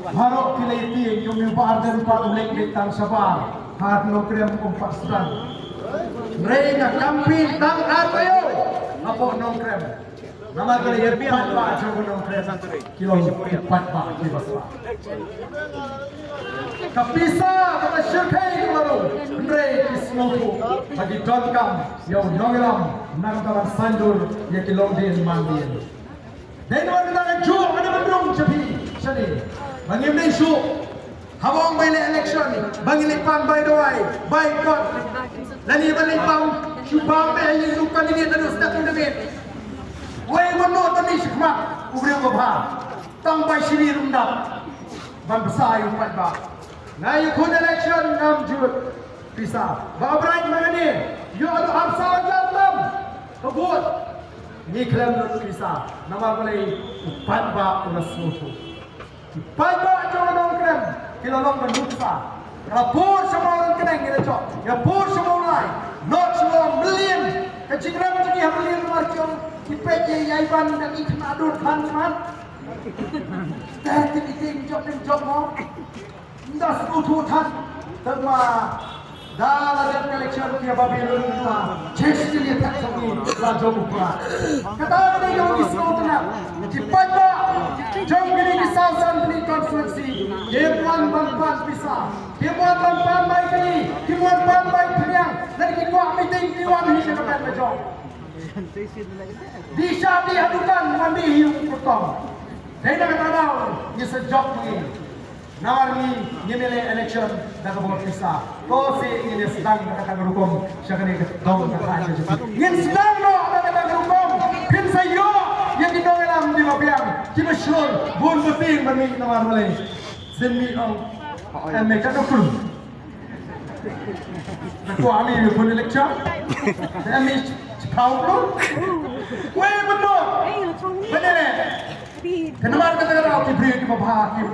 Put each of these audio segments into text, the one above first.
Harok kilaiting yung nipar dan patulik ditang sabar. Hat no krem kompastan. Rey nga kampin tang atayo. Apo no krem. Nama kali erbian pa jogo no krem. Kilo 4 pa kibas pa. Kapisa kata syurkai kemaru. Rey kismoku bagi donkam yo nongelam nang kawan sandur ya kilong din mandin. Dahil naman kita nag-joke, ano ba drong sabi? Sani, mangimday show. Hawang may election, bangilikpan by the way, boycott. Lani-balik pang, syubang may yung lupa nini tanong sa datong damit. Way mo no, tani sikmak, ubriyo ko ba? Tambay sinirundap. Banbasa yung patba. Ngayon kung election, namjud. Pisa, ba-bright mga ni, yung ano hapsawan latam. Kabut. Ni klaim nun pisa, nama mulai upat ba ulas mutu. Upat ba aja orang klaim, kilolong menuksa. Rapor semua orang kena kita cok, rapor semua orang, not semua million. Kecil macam ni million markion, kipet ye yaiban dan ikan adur kan man. Dah titik job mau, dah mutu tan, terma. Dalam election kia babi lulus chest dia tak sanggup laju buka. Kata dia yang isno tenang, cepat ba, jom gini di South Assembly Constituency, Dewan Ban bisa, Dewan Ban baik ini, Dewan Ban baik penyang, dan kita meeting Dewan ini dengan macam. Bisa dihadukan mandi hiu potong. Saya nak kata ni sejak ni. Nawar ni nyemele election daga bawat pisa. Ko si ini sedang daga hukum syakani dong daga aja. Yin sedang no daga hukum. Pin sayo yang kita ngelam di mabiang. Kita syur bun beting bani nawar mulai. Semi ang mereka dokter. Aku ami bun election. Ami kau bro. Weh betul. Benar. Kenapa kata-kata aku beri ke bawah hakim.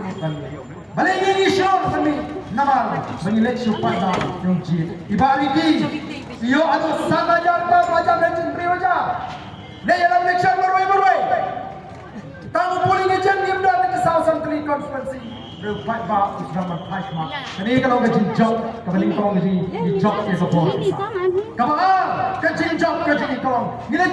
Balik ini syur kami nama mengeleksi pada yang jid. Ibariki, yo atau sana jarta macam legend priwaja. Dia dalam election berway. Tahu polling agent dia dah ke South Assembly Constituency. Berpat ba sudah menghaj mak. Ini kalau kecil job, kembali kau kecil job dia support. Kamu kecil job kecil kau. Ini